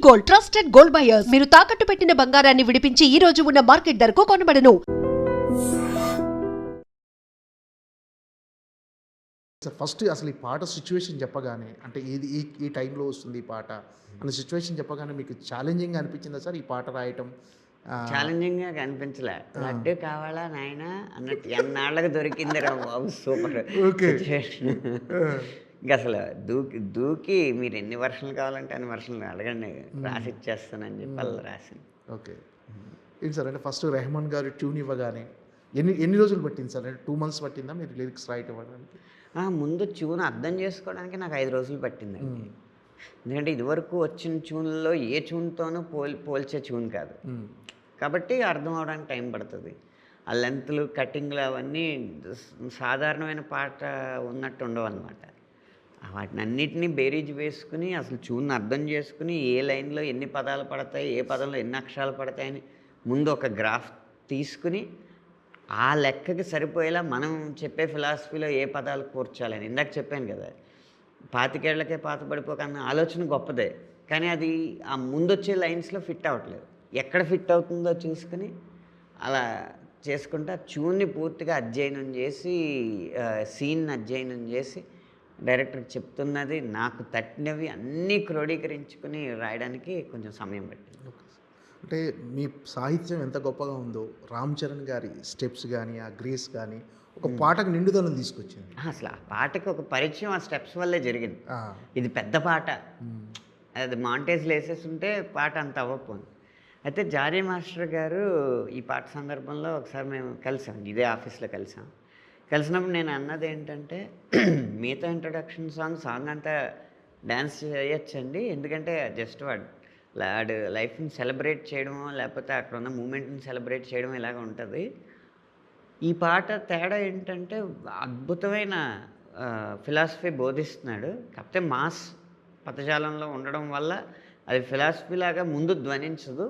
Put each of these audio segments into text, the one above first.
Gold, trusted gold buyers. మీరు తాకట్టు పెట్టిన బంగారాన్ని విడిపించి ఈ రోజు ఉన్న మార్కెట్ ధరకు కొనబడను. సార్ ఫస్ట్ అసలు ఈ పాట సిచ్యువేషన్ చెప్పగానే అంటే ఇది ఈ టైంలో వస్తుంది ఈ పాట అనే సిచ్యువేషన్ చెప్పగానే మీకు ఛాలెంజింగ్ అనిపించిందా సార్ ఈ పాట రాయటం? ఛాలెంజింగ్గా కనిపించలే. లడ్డు కావాలా నాయన అన్నట్టు ఎన్నాళ్ళకి దొరికింది రా బాబు, సూపర్ సిచ్యువేషన్. ఇంకా అసలు దూకి మీరు ఎన్ని వర్షాలు కావాలంటే అన్ని వర్షాలు అడగండి, రాసి ఇచ్చేస్తానని చెప్పి అలా రాసింది. ఓకే, ఏంటి సార్ అంటే ఫస్ట్ రెహమాన్ గారు ట్యూన్ ఇవ్వగానే ఎన్ని రోజులు పట్టింది సార్? అంటే 2 months పట్టిందా మీరు లిరిక్స్ రాయటం ఇవ్వడానికి? ముందు ట్యూన్ అర్థం చేసుకోవడానికి నాకు 5 రోజులు పట్టిందండి. ఎందుకంటే ఇదివరకు వచ్చిన ట్యూన్లో ఏ ట్యూన్తోనూ పోల్చే ట్యూన్ కాదు కాబట్టి అర్థం అవడానికి టైం పడుతుంది. ఆ లెంత్లు కటింగ్లు అవన్నీ సాధారణమైన పాట ఉన్నట్టు ఉండవు అన్నమాట. వాటిని అన్నిటినీ బేరీజ్ వేసుకుని అసలు ట్యూన్ అర్థం చేసుకుని ఏ లైన్లో ఎన్ని పదాలు పడతాయి, ఏ పదంలో ఎన్ని అక్షరాలు పడతాయని ముందు ఒక గ్రాఫ్ తీసుకుని ఆ లెక్కకి సరిపోయేలా మనం చెప్పే ఫిలాసఫీలో ఏ పదాలు కూర్చాలని ఇందాక చెప్పాను కదా. 25 ఏళ్లకే పాత పడిపోకన్న ఆలోచన గొప్పదే, కానీ అది ఆ ముందొచ్చే లైన్స్లో ఫిట్ అవ్వట్లేదు. ఎక్కడ ఫిట్ అవుతుందో చూసుకుని అలా చేసుకుంటా ట్యూన్ని పూర్తిగా అధ్యయనం చేసి సీన్ అధ్యయనం చేసి డైరెక్టర్కి చెప్తున్నది నాకు తట్టినవి అన్నీ క్రోడీకరించుకుని రాయడానికి కొంచెం సమయం పట్టింది. అంటే మీ సాహిత్యం ఎంత గొప్పగా ఉందో రామ్ చరణ్ గారి స్టెప్స్ కానీ ఆ గ్రేస్ కానీ ఒక పాటకు నిండుదనం తీసుకొచ్చింది. అసలు ఆ పాటకి ఒక పరిచయం ఆ స్టెప్స్ వల్లే జరిగింది. ఇది పెద్ద పాట, అది మాంటేజ్లు వేసేస్తుంటే పాట అంత అవ్వకపోయింది. అయితే జానీ మాస్టర్ గారు ఈ పాట సందర్భంలో ఒకసారి మేము కలిసాం, ఇదే ఆఫీస్లో కలిసినప్పుడు నేను అన్నది ఏంటంటే మిగతా ఇంట్రొడక్షన్ సాంగ్ అంతా డ్యాన్స్ చేయొచ్చండి, ఎందుకంటే జస్ట్ వాడు లైఫ్ని సెలబ్రేట్ చేయడమో లేకపోతే అక్కడ ఉన్న మూమెంట్ని సెలబ్రేట్ చేయడం ఇలాగ ఉంటుంది. ఈ పాట తేడా ఏంటంటే అద్భుతమైన ఫిలాసఫీ బోధిస్తున్నాడు, కాకపోతే మాస్ పదజాలంలో ఉండడం వల్ల అది ఫిలాసఫీ లాగా ముందు ధ్వనించదు,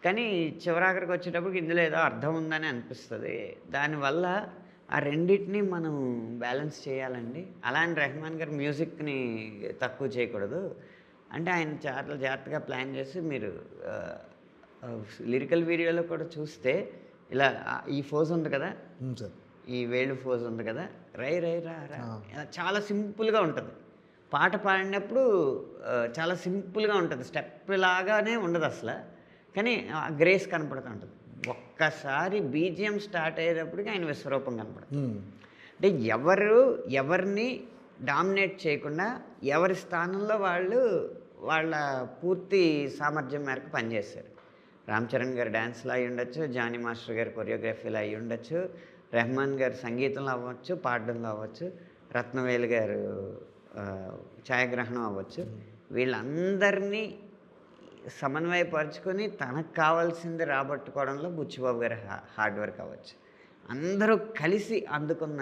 కానీ చివరాఖరికి వచ్చేటప్పటికి ఇందులో ఏదో అర్థం ఉందని అనిపిస్తుంది. దానివల్ల ఆ రెండింటినీ మనం బ్యాలెన్స్ చేయాలండి. అలా అని రెహమాన్ గారి మ్యూజిక్ని తక్కువ చేయకూడదు అంటే ఆయన చాలా జాగ్రత్తగా ప్లాన్ చేసి మీరు లిరికల్ వీడియోలో కూడా చూస్తే ఇలా ఈ ఫోజ్ ఉంది కదా, ఈ వేళ్ళు ఫోజ్ ఉంది కదా, రై రై రా రా చాలా సింపుల్గా ఉంటుంది. పాట పాడినప్పుడు చాలా సింపుల్గా ఉంటుంది, స్టెప్ లాగానే ఉండదు అసలు, కానీ గ్రేస్ కనపడుతూ ఉంటుంది. ఒక్కసారి బీజిఎం స్టార్ట్ అయ్యేటప్పటికి ఆయన విశ్వరూపం కనపడుతుంది. అంటే ఎవరిని డామినేట్ చేయకుండా ఎవరి స్థానంలో వాళ్ళు వాళ్ళ పూర్తి సామర్థ్యం మేరకు పనిచేశారు. రామ్ చరణ్ గారు డ్యాన్స్లో అయి ఉండొచ్చు, జానీ మాస్టర్ గారి కొరియోగ్రఫీలో అయి ఉండొచ్చు, రెహమాన్ గారు సంగీతంలో అవ్వచ్చు, పాడడంలో అవ్వచ్చు, రత్నవేలు గారు ఛాయాగ్రహణం అవ్వచ్చు. వీళ్ళందరినీ సమన్వయపరుచుకొని తనకు కావాల్సింది రాబట్టుకోవడంలో బుచ్చిబాబు గారి హార్డ్ వర్క్ అవ్వచ్చు. అందరూ కలిసి అందుకున్న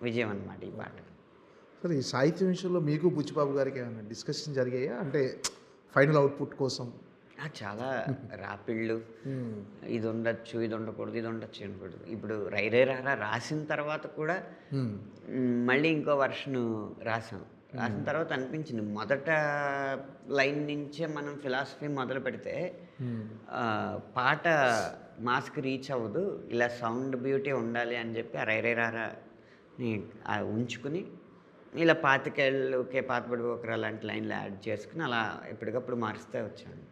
విజయం అన్నమాట ఈ పాట. సరే, ఈ సాహిత్యం విషయంలో మీకు బుచ్చిబాబు గారికి ఏమైనా డిస్కషన్ జరిగాయా? అంటే ఫైనల్ అవుట్పుట్ కోసం చాలా రాపిళ్ళు, ఇది ఉండొచ్చు, ఇది ఉండకూడదు, ఇది ఉండొచ్చు అనకూడదు. ఇప్పుడు రైరే రారా రాసిన తర్వాత కూడా మళ్ళీ ఇంకో వర్షన్ రాసిన తర్వాత అనిపించింది మొదట లైన్ నుంచే మనం ఫిలాసఫీ మొదలు పెడితే పాట మాస్కి రీచ్ అవ్వదు, ఇలా సౌండ్ బ్యూటీ ఉండాలి అని చెప్పి ఆ రైరే రారాని ఉంచుకుని ఇలా 25 ఏళ్ళకే పాతపడిపోకరా లాంటి లైన్లు యాడ్ చేసుకుని అలా ఎప్పటికప్పుడు మారుస్తూ వచ్చాను.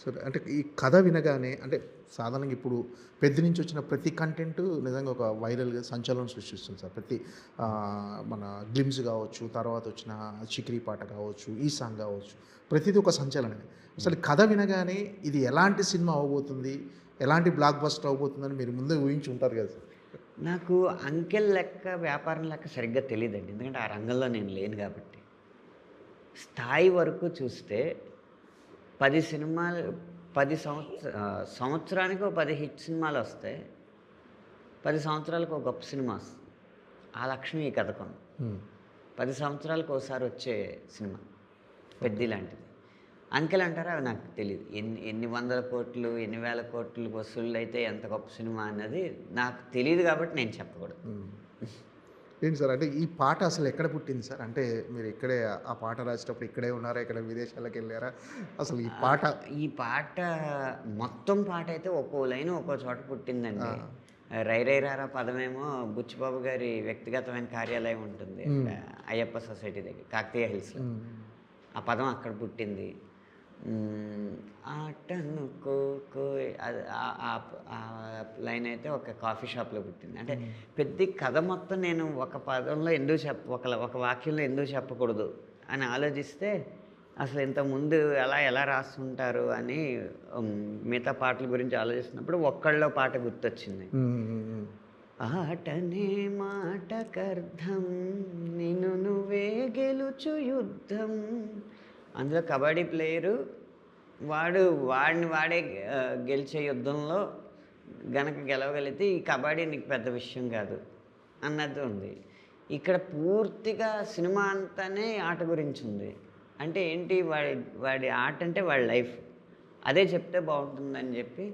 సరే, అంటే ఈ కథ వినగానే అంటే సాధారణంగా ఇప్పుడు పెద్ద నుంచి వచ్చిన ప్రతి కంటెంట్ నిజంగా ఒక వైరల్గా సంచలనం సృష్టిస్తుంది సార్. ప్రతి మన గ్లిమ్స్ కావచ్చు, తర్వాత వచ్చిన చిక్రీ పాట కావచ్చు, ఈ సాంగ్ కావచ్చు, ప్రతిదీ ఒక సంచలనమే. అసలు కథ వినగానే ఇది ఎలాంటి సినిమా అవబోతుంది, ఎలాంటి బ్లాక్ బస్టర్ అవబోతుందని మీరు ముందే ఊహించి ఉంటారు కదా సార్? నాకు అంకెల్ లెక్క వ్యాపారం లెక్క సరిగ్గా తెలియదండి, ఎందుకంటే ఆ రంగంలో నేను లేను కాబట్టి. స్థాయి వరకు చూస్తే 10 సినిమాలు 10 సంవత్సరానికి ఒక 10 హిట్ సినిమాలు వస్తాయి, 10 సంవత్సరాలకు ఒక గొప్ప సినిమా వస్తుంది. ఆ లక్ష్యం ఈ కథకు 10 సంవత్సరాలకు ఒకసారి వచ్చే సినిమా పెద్ద లాంటిది. అంకెలు అంటారా అవి నాకు తెలియదు, ఎన్ని వందల కోట్లు ఎన్ని వేల కోట్లు వసూళ్ళు అయితే ఎంత గొప్ప సినిమా అన్నది నాకు తెలియదు కాబట్టి నేను చెప్పకూడదు. ఏంటి సార్ అంటే ఈ పాట అసలు ఎక్కడ పుట్టింది సార్? అంటే మీరు ఇక్కడే ఆ పాట రాసేటప్పుడు ఇక్కడే ఉన్నారా? ఇక్కడ విదేశాలకు వెళ్ళారా? అసలు ఈ పాట ఈ పాట మొత్తం పాట అయితే ఒక్కో లైన్ ఒక్కో చోట పుట్టిందండి. ఆ. రై రై రారా పదమేమో బుచ్చిబాబు గారి వ్యక్తిగతమైన కార్యాలయం ఉంటుంది అక్కడ అయ్యప్ప సొసైటీ దగ్గర కాకతీయ హిల్స్లో. ఆ పదం అక్కడ పుట్టింది. ఆటను కోకోయ్ ఆ లైన్ అయితే ఒక కాఫీ షాప్లో పుట్టింది. అంటే పెద్ద కథ మొత్తం నేను ఒక పదంలో ఎందుకు ఒక వాక్యంలో ఎందుకు చెప్పకూడదు అని ఆలోచిస్తే అసలు ఇంతకుముందు ఎలా రాస్తుంటారు అని మిగతా పాటల గురించి ఆలోచిస్తున్నప్పుడు ఒక్కళ్ళో పాట గుర్తొచ్చింది. ఆటనే మాటకర్థం నిన్ను నువ్వే గెలుచు యుద్ధం. అందులో కబడ్డీ ప్లేయరు వాడే గెలిచే యుద్ధంలో గనక గెలవగలిగితే ఈ కబడ్డీ నీకు పెద్ద విషయం కాదు అన్నది ఉంది. ఇక్కడ పూర్తిగా సినిమా అంతానే ఆట గురించి ఉంది. అంటే ఏంటి, వాడి ఆట అంటే వాడి లైఫ్, అదే చెప్తే బాగుంటుందని చెప్పి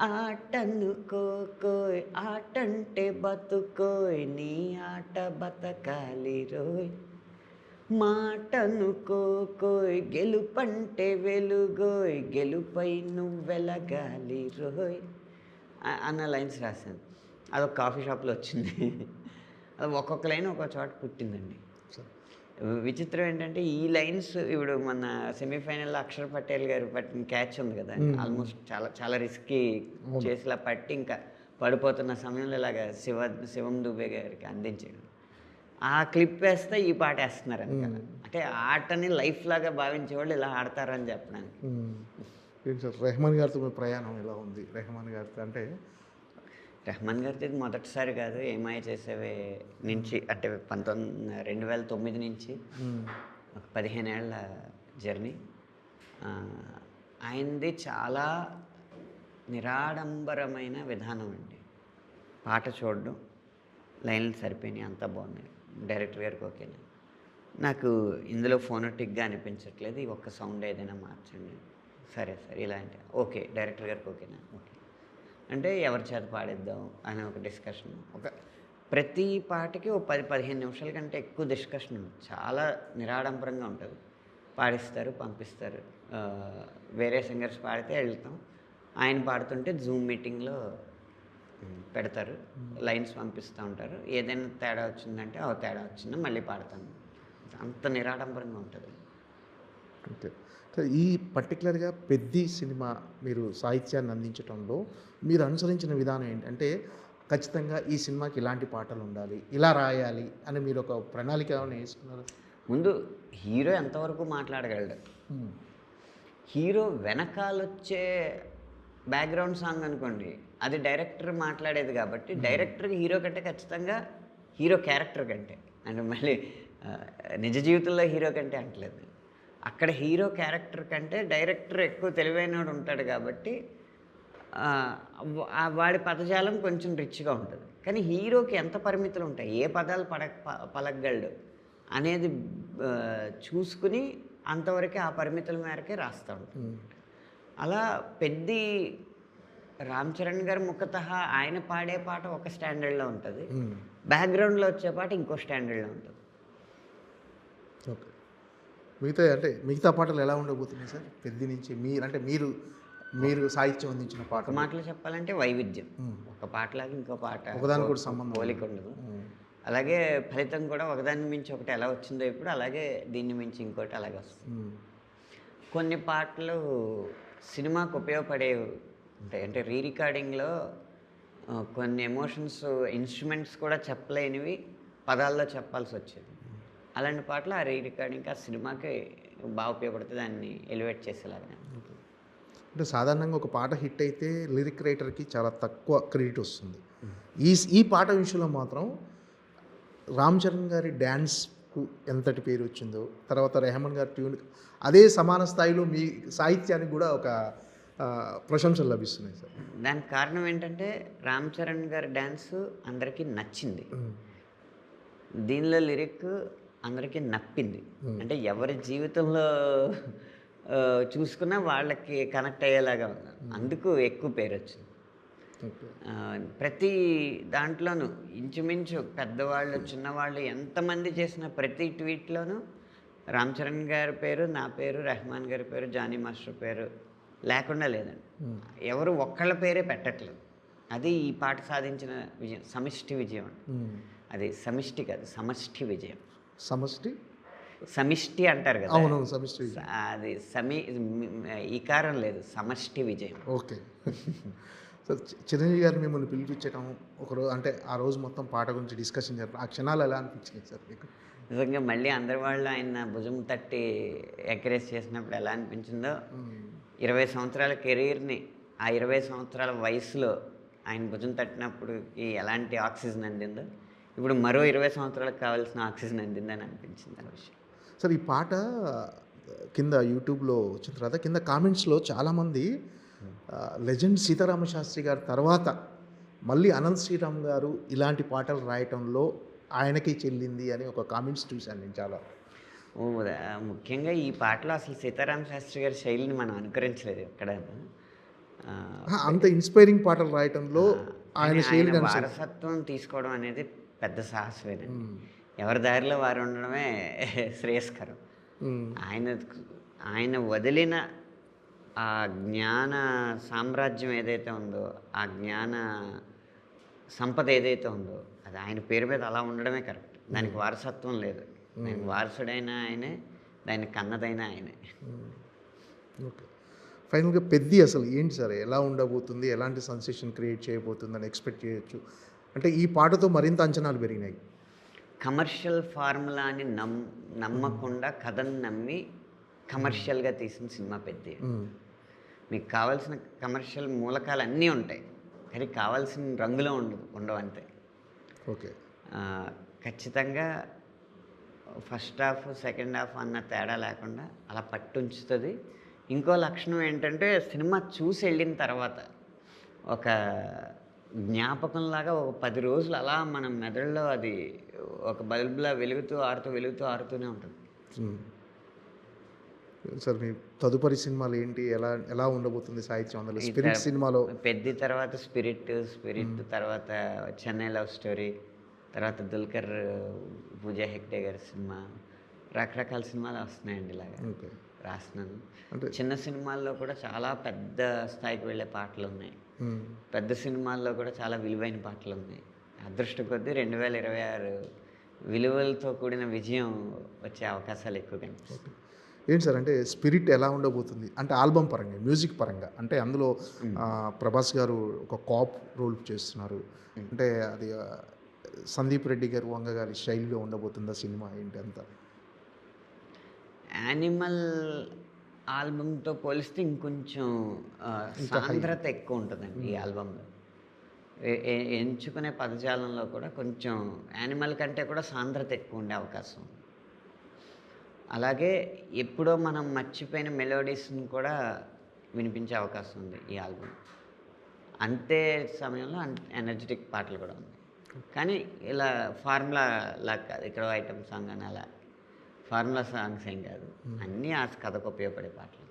ఆటనుకోయ్ ఆటంటే బతుకోయ్ నీ ఆట బతకాలి రోయ్, మాటనుకోయ్ గెలుపంటే వెలుగోయ్ గెలుపై నువ్వెలగాలి రోయ్ అన్న లైన్స్ రాశాను. అదొక కాఫీ షాప్లో వచ్చింది. అది ఒక్కొక్క లైన్ ఒక్కొక్క చోట పుట్టిందండి. విచిత్రం ఏంటంటే ఈ లైన్స్ ఇప్పుడు మన సెమీఫైనల్లో అక్షర్ పటేల్ గారు పట్టిన క్యాచ్ ఉంది కదా, ఆల్మోస్ట్ చాలా రిస్కీ చేసిలా పట్టి ఇంకా పడిపోతున్న సమయంలో ఇలాగ శివం దుబే గారికి అందించాడు. ఆ క్లిప్ వేస్తే ఈ పాట వేస్తున్నారు అనమాట. అంటే ఆటని లైఫ్ లాగా భావించే వాళ్ళు ఇలా ఆడతారని చెప్పడానికి. రెహమాన్ గారితో మీ ప్రయాణం ఎలా ఉంది? రెహమాన్ గారితో అంటే రెహమాన్ గారితో ఇది మొదటిసారి కాదు, ఏమై చేసేవే నుంచి అంటే 2009 నుంచి ఒక 15 ఏళ్ల జర్నీ. ఆయనది చాలా నిరాడంబరమైన విధానం అండి. పాట చూడడం, లైన్లు సరిపోయినాయి, అంతా బాగున్నాయి, డైరెక్టర్ గారికి ఓకేనా, నాకు ఇందులో ఫోనోటిక్గా అనిపించట్లేదు, ఈ ఒక్క సౌండ్ ఏదైనా మార్చండి, సరే ఇలా అంటే ఓకే, డైరెక్టర్ గారికి ఓకేనా, ఓకే అంటే ఎవరి చేత పాడిద్దాం అనే ఒక డిస్కషన్. ప్రతి పాటకి ఓ 10-15 నిమిషాల కంటే ఎక్కువ డిస్కషన్ చాలా నిరాడంబరంగా ఉంటుంది. పాడిస్తారు, పంపిస్తారు, వేరే సింగర్స్ పాడితే వెళ్తాం, ఆయన పాడుతుంటే జూమ్ మీటింగ్లో పెడతారు, లైన్స్ పంపిస్తూ ఉంటారు, ఏదైనా తేడా వచ్చిందంటే తేడా వచ్చిందో మళ్ళీ పాడతాను, అంత నిరాడంబరంగా ఉంటుంది. ఓకే. ఈ పర్టికులర్గా పెద్ది సినిమా మీరు సాహిత్యాన్ని అందించడంలో మీరు అనుసరించిన విధానం ఏంటంటే ఖచ్చితంగా ఈ సినిమాకి ఇలాంటి పాటలు ఉండాలి, ఇలా రాయాలి అని మీరు ఒక ప్రణాళిక ఏమైనా వేసుకున్నారు? ముందు హీరో ఎంతవరకు మాట్లాడగలడు, హీరో వెనకాలొచ్చే బ్యాక్గ్రౌండ్ సాంగ్ అనుకోండి అది డైరెక్టర్ మాట్లాడేది కాబట్టి డైరెక్టర్కి హీరో కంటే ఖచ్చితంగా హీరో క్యారెక్టర్ కంటే, అంటే మళ్ళీ నిజ జీవితంలో హీరో కంటే అంటలేదు, అక్కడ హీరో క్యారెక్టర్ కంటే డైరెక్టర్ ఎక్కువ తెలివైనవాడు ఉంటాడు కాబట్టి వాడి పదజాలం కొంచెం రిచ్గా ఉంటుంది. కానీ హీరోకి ఎంత పరిమితులు ఉంటాయి, ఏ పదాలు పలకగలడు అనేది చూసుకుని అంతవరకే ఆ పరిమితుల మేరకే రాస్తూ ఉంటాడు. అలా పెద్ది రామ్ చరణ్ గారు ముఖతః ఆయన పాడే పాట ఒక స్టాండర్డ్లో ఉంటుంది, బ్యాక్గ్రౌండ్లో వచ్చే పాట ఇంకో స్టాండర్డ్లో ఉంటుంది. ఓకే. మిగతా పాటలు ఎలా ఉండబోతున్నాయి సార్ పెద్ది నుంచి? మీరు సాహిత్యం అందించిన పాట మాటలు చెప్పాలంటే వైవిధ్యం, ఒక పాటలాగా ఇంకో పాట ఒకదాని కూడా సంబంధం పోలిక ఉండదు. అలాగే ఫలితం కూడా ఒకదాన్ని మించి ఒకటి ఎలా వచ్చిందో ఇప్పుడు అలాగే దీన్ని మించి ఇంకోటి అలాగే వస్తుంది. కొన్ని పాటలు సినిమాకు ఉపయోగపడేవి ఉంటాయి, అంటే రీ రికార్డింగ్లో కొన్ని ఎమోషన్స్ ఇన్స్ట్రుమెంట్స్ కూడా చెప్పలేనివి పదాల్లో చెప్పాల్సి వచ్చేది. అలాంటి పాటలు ఆ రీ రికార్డింగ్కి ఆ సినిమాకి బాగా ఉపయోగపడుతుంది, దాన్ని ఎలివేట్ చేసేలాగా. అంటే సాధారణంగా ఒక పాట హిట్ అయితే లిరిక్ రైటర్కి చాలా తక్కువ క్రెడిట్ వస్తుంది. ఈ పాట విషయంలో మాత్రం రామ్ చరణ్ గారి డ్యాన్స్కు ఎంతటి పేరు వచ్చిందో, తర్వాత రెహమాన్ గారి ట్యూన్ అదే సమాన స్థాయిలో మీ సాహిత్యానికి కూడా ఒక ప్రశంసలు లభిస్తున్నాయి సార్. దానికి కారణం ఏంటంటే రామ్ చరణ్ గారి డ్యాన్స్ అందరికీ నచ్చింది, దీనిలో లిరిక్ అందరికీ నప్పింది, అంటే ఎవరి జీవితంలో చూసుకున్నా వాళ్ళకి కనెక్ట్ అయ్యేలాగా ఉన్నారు, అందుకు ఎక్కువ పేరు వచ్చింది. ఓకే. ప్రతి దాంట్లోనూ ఇంచుమించు పెద్దవాళ్ళు చిన్నవాళ్ళు ఎంతమంది చేసిన ప్రతి ట్వీట్లోనూ రామ్ చరణ్ గారి పేరు, నా పేరు, రెహమాన్ గారి పేరు, జానీ మాస్టర్ పేరు లేకుండా లేదండి. ఎవరు ఒక్కళ్ళ పేరే పెట్టట్లేదు. అది ఈ పాట సాధించిన విజయం, సమిష్టి విజయం అండి. అది సమిష్టి కాదు, సమష్టి విజయం. సమిష్టి అంటారు కదా, అవునవును, సమిష్టి విజయం. అది ఈకారం లేదు, సమష్టి విజయం. ఓకే. సో చిరంజీవి గారు మిమ్మల్ని పిలిపించడం ఒకరోజు, అంటే ఆ రోజు మొత్తం పాట గురించి డిస్కషన్ జరపడం, ఆ క్షణాలు ఎలా అనిపించినాయి సార్ మీకు? నిజంగా మళ్ళీ అందరి వాళ్ళు ఆయన భుజం తట్టి ఎంకరేజ్ చేసినప్పుడు ఎలా అనిపించిందో, 20 సంవత్సరాల కెరీర్ని ఆ 20 సంవత్సరాల వయసులో ఆయన భుజం తట్టినప్పుడు ఎలాంటి ఆక్సిజన్ అందిందో, ఇప్పుడు మరో 20 సంవత్సరాలకు కావాల్సిన ఆక్సిజన్ అందిందని అనిపించింది ఆ విషయం. సార్ ఈ పాట కింద యూట్యూబ్లో వచ్చిన తర్వాత కింద కామెంట్స్లో చాలామంది లెజెండ్ సీతారామ శాస్త్రి గారి తర్వాత మళ్ళీ అనంత్ శ్రీరామ్ గారు ఇలాంటి పాటలు రాయటంలో ఆయనకి చెల్లింది అని ఒక కామెంట్స్ చూశాను నేను చాలా. ముఖ్యంగా ఈ పాటలో అసలు సీతారామ శాస్త్రి గారి శైలిని మనం అనుకరించలేదు ఎక్కడ. అంత ఇన్స్పైరింగ్ పాటలు రాయటంలో ఆయన శైలి వారసత్వం తీసుకోవడం అనేది పెద్ద సాహసమేనండి. ఎవరి దారిలో వారు ఉండడమే శ్రేయస్కరం. ఆయన వదిలిన ఆ జ్ఞాన సామ్రాజ్యం ఏదైతే ఉందో, ఆ జ్ఞాన సంపద ఏదైతే ఉందో, అది ఆయన పేరు మీద అలా ఉండడమే కరెక్ట్. దానికి వారసత్వం లేదు. దానికి వారసుడైనా ఆయనే, దానికి కన్నదైనా ఆయనే. ఓకే. ఫైనల్గా పెద్ది అసలు ఏంటి సార్, ఎలా ఉండబోతుంది, ఎలాంటి సెన్సేషన్ క్రియేట్ చేయబోతుంది అని ఎక్స్పెక్ట్ చేయొచ్చు? అంటే ఈ పాటతో మరింత అంచనాలు పెరిగినాయి. కమర్షియల్ ఫార్ములాని నమ్మకుండా కథను నమ్మి కమర్షియల్గా తీసిన సినిమా పెద్ది. మీకు కావాల్సిన కమర్షియల్ మూలకాలు అన్నీ ఉంటాయి, కానీ కావాల్సిన రంగులో ఉండవు అంతే. ఓకే. ఖచ్చితంగా ఫస్ట్ హాఫ్ సెకండ్ హాఫ్ అన్న తేడా లేకుండా అలా పట్టుంచుతుంది. ఇంకో లక్షణం ఏంటంటే, సినిమా చూసి వెళ్ళిన తర్వాత ఒక జ్ఞాపకంలాగా ఒక 10 రోజులు అలా మన మెదడులో అది ఒక బల్బులా ఆరుతూనే ఉంటుంది. సార్ మీ తదుపరి సినిమాలు ఏంటి, ఎలా ఉండబోతుంది సాహిత్యం అందులో? స్పిరిట్ సినిమాలో పెద్ద తర్వాత స్పిరిట్ తర్వాత చెన్నై లవ్ స్టోరీ, తర్వాత దుల్కర్ పూజా హెగ్డే గారి సినిమా, రకరకాల సినిమాలు వస్తున్నాయండి. ఇలాగా రాస్తున్నాను. అంటే చిన్న సినిమాల్లో కూడా చాలా పెద్ద స్థాయికి వెళ్ళే పాటలు ఉన్నాయి, పెద్ద సినిమాల్లో కూడా చాలా విలువైన పాటలు ఉన్నాయి. అదృష్టం కొద్దీ 2026 విలువలతో కూడిన విజయం వచ్చే అవకాశాలు ఎక్కువ కనిపిస్తాయి. ఏంటి సార్, అంటే స్పిరిట్ ఎలా ఉండబోతుంది అంటే ఆల్బమ్ పరంగా, మ్యూజిక్ పరంగా? అంటే అందులో ప్రభాస్ గారు ఒక కాప్ రోల్ చేస్తున్నారు, అంటే అది సందీప్ రెడ్డి గారు, వంగ గారి శైలిలో ఉండబోతుందా సినిమా ఏంటి అంతా? యానిమల్ ఆల్బమ్తో పోలిస్తే ఇంకొంచెం సాంద్రత ఎక్కువ ఉంటుందండి ఈ ఆల్బంలో. ఎంచుకునే పదజాలంలో కూడా కొంచెం యానిమల్ కంటే కూడా సాంద్రత ఎక్కువ ఉండే అవకాశం. అలాగే ఎప్పుడో మనం మర్చిపోయిన మెలోడీస్ని కూడా వినిపించే అవకాశం ఉంది ఈ ఆల్బమ్. అంతే సమయంలో ఎనర్జెటిక్ పాటలు కూడా ఉన్నాయి, కానీ ఇలా ఫార్ములా లాగా కాదు. ఇక్కడ ఐటమ్ సాంగ్ అని అలా ఫార్ములా సాంగ్స్ ఏం కాదు, అన్నీ ఆ కథకు ఉపయోగపడే పాటలు.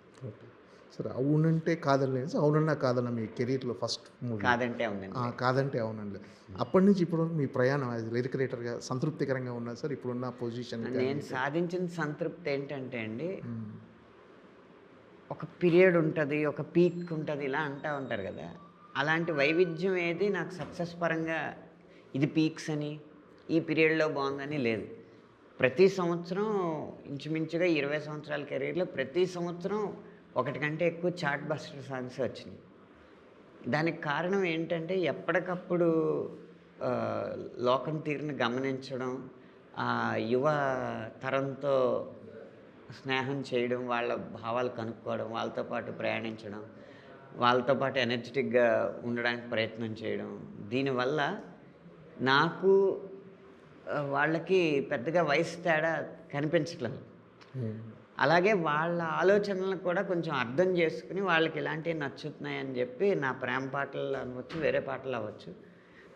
సరే, అవునంటే కాదని, అవునన్నా కాదన్న మీ కెరీర్లో ఫస్ట్ మూవీ కాదంటే అవునండి. కాదంటే అవునండి. అప్పటి నుంచి ఇప్పుడు మీ ప్రయాణం లిరిక్ రైటర్గా సంతృప్తికరంగా ఉన్నది సార్ ఇప్పుడున్న పొజిషన్? నేను సాధించిన సంతృప్తి ఏంటంటే అండి, ఒక పీరియడ్ ఉంటుంది, ఒక పీక్ ఉంటుంది, ఇలా అంటూ ఉంటారు కదా, అలాంటి వైవిధ్యం ఏది నాకు సక్సెస్ పరంగా ఇది పీక్స్ అని, ఈ పీరియడ్లో బాగుందని లేదు. ప్రతి సంవత్సరం ఇంచుమించుగా 20 సంవత్సరాల కెరీర్లో ప్రతి సంవత్సరం ఒకటి కంటే ఎక్కువ చార్ట్ బస్టర్ సాంగ్స్ వచ్చినాయి. దానికి కారణం ఏంటంటే, ఎప్పటికప్పుడు లోకం తీరుని గమనించడం, యువ తరంతో స్నేహం చేయడం, వాళ్ళ భావాలు కనుక్కోవడం, వాళ్ళతో పాటు ప్రయాణించడం, వాళ్ళతో పాటు ఎనర్జెటిక్గా ఉండడానికి ప్రయత్నం చేయడం. దీనివల్ల నాకు వాళ్ళకి పెద్దగా వయసు తేడా కనిపించట్లేదు. అలాగే వాళ్ళ ఆలోచనలను కూడా కొంచెం అర్థం చేసుకుని వాళ్ళకి ఇలాంటివి నచ్చుతున్నాయని చెప్పి, నా ప్రేమ పాటలు అవ్వచ్చు, వేరే పాటలు అవ్వచ్చు,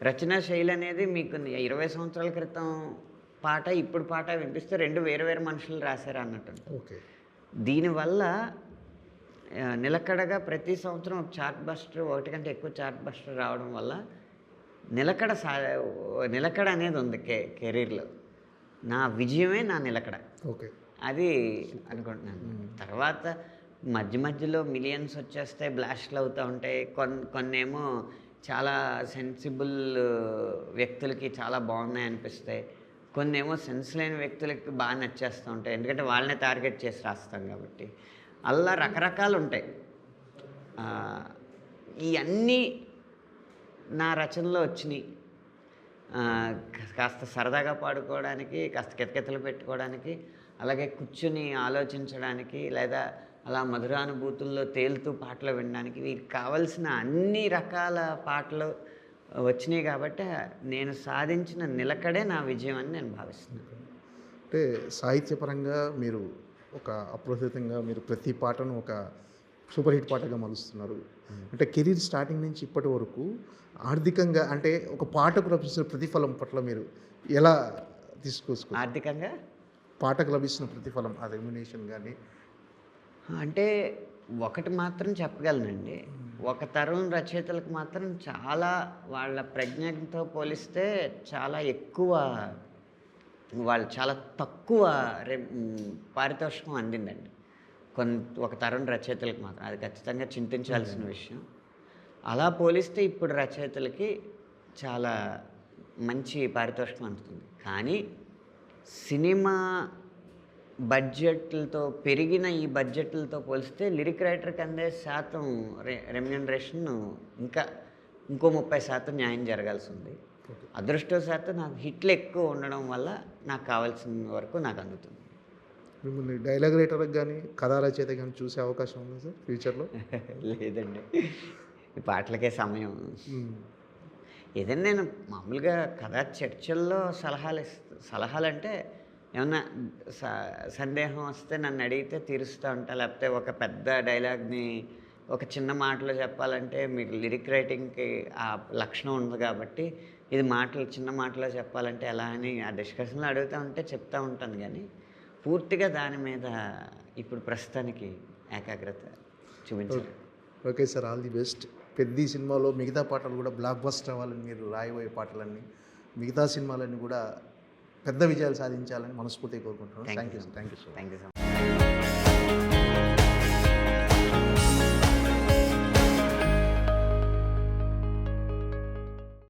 రచనా శైలి అనేది మీకు 20 సంవత్సరాల క్రితం పాట ఇప్పుడు పాట వినిపిస్తే 2 వేరు వేరు మనుషులు రాశారు అన్నట్టు. ఓకే. దీనివల్ల నిలకడగా ప్రతి సంవత్సరం ఒక చార్ట్ బస్టర్, ఒకటి కంటే ఎక్కువ చార్ట్ బస్టర్ రావడం వల్ల నిలకడ అనేది ఉంది కెరీర్లో. నా విజయమే నా నిలకడ. ఓకే. అది అనుకుంటున్నాను. తర్వాత మధ్య మధ్యలో మిలియన్స్ వచ్చేస్తాయి, బ్లాస్ట్లు అవుతూ ఉంటాయి. కొన్నేమో చాలా సెన్సిబుల్ వ్యక్తులకి చాలా బాగున్నాయి అనిపిస్తాయి. కొన్నేమో సెన్స్ లేని వ్యక్తులకి బాగా నచ్చేస్తూ ఉంటాయి, ఎందుకంటే వాళ్ళనే టార్గెట్ చేసి రాస్తాం కాబట్టి. అలా రకరకాలు ఉంటాయి. ఇవన్నీ నా రచనలో వచ్చినాయి. కాస్త సరదాగా పాడుకోవడానికి, కాస్త కితకితలు పెట్టుకోవడానికి, అలాగే కూర్చుని ఆలోచించడానికి, లేదా అలా మధురానుభూతుల్లో తేలుతూ పాటలు వినడానికి, వీరికి కావలసిన అన్ని రకాల పాటలు వచ్చినాయి. కాబట్టి నేను సాధించిన నిలకడే నా విజయం అని నేను భావిస్తున్నాను. అంటే సాహిత్యపరంగా మీరు ఒక అప్రస్తుతంగా మీరు ప్రతి పాటను ఒక సూపర్ హిట్ పాటగా మలుస్తున్నారు. అంటే కెరీర్ స్టార్టింగ్ నుంచి ఇప్పటి వరకు ఆర్థికంగా అంటే ఒక పాటకు లభిస్తున్న ప్రతిఫలం పట్ల మీరు ఎలా తీసుకొచ్చుకో ఆర్థికంగా పాటకు లభిస్తున్న ప్రతిఫలం ఆ రెమ్యునేషన్ కానీ? అంటే ఒకటి మాత్రం చెప్పగలనండి, ఒక తరం రచయితలకు మాత్రం చాలా వాళ్ళ ప్రజ్ఞతో పోలిస్తే చాలా ఎక్కువ, వాళ్ళు చాలా తక్కువ పారితోషికం అందిందండి ఒక తరం రచయితలకు మాత్రం. అది ఖచ్చితంగా చింతించాల్సిన విషయం. అలా పోలిస్తే ఇప్పుడు రచయితలకి చాలా మంచి పారితోషికం అందుతుంది. కానీ సినిమా బడ్జెట్లతో పెరిగిన ఈ బడ్జెట్లతో పోలిస్తే లిరిక్ రైటర్కి అందే శాతం రెమ్యూనరేషన్ ఇంకో 30% న్యాయం జరగాల్సి ఉంది. అదృష్టవశాత్తు నాకు హిట్లు ఎక్కువ ఉండడం వల్ల నాకు కావాల్సిన వరకు నాకు అందుతుంది. మిమ్మల్ని డైలాగ్ రైటర్కి కానీ కథా రచయిత కానీ చూసే అవకాశం ఉంది సార్ ఫ్యూచర్లో? లేదండి, ఈ పాటలకే సమయం. ఏదైనా నేను మామూలుగా కథా చర్చల్లో సలహాలు అంటే ఏమన్నా సందేహం వస్తే నన్ను అడిగితే తీరుస్తూ ఉంటా. లేకపోతే ఒక పెద్ద డైలాగ్ని ఒక చిన్న మాటలో చెప్పాలంటే మీకు లిరిక్ రైటింగ్కి ఆ లక్షణం ఉంది కాబట్టి ఇది చిన్న మాటలో చెప్పాలంటే ఎలా అని ఆ డిస్కషన్లో అడుగుతూ ఉంటే చెప్తూ ఉంటాను. కానీ పూర్తిగా దాని మీద ఇప్పుడు ప్రస్తుతానికి ఏకాగ్రత చూపించాలి. Okay sir, all the best. పెద్ద సినిమాలో మిగతా పాటలు కూడా బ్లాక్ బస్టర్ అవ్వాలని, మీరు రాయబోయే పాటలన్నీ మిగతా సినిమాలన్నీ కూడా పెద్ద విజయాలు సాధించాలని మనస్ఫూర్తిగా కోరుకుంటున్నాను. Thank you so much.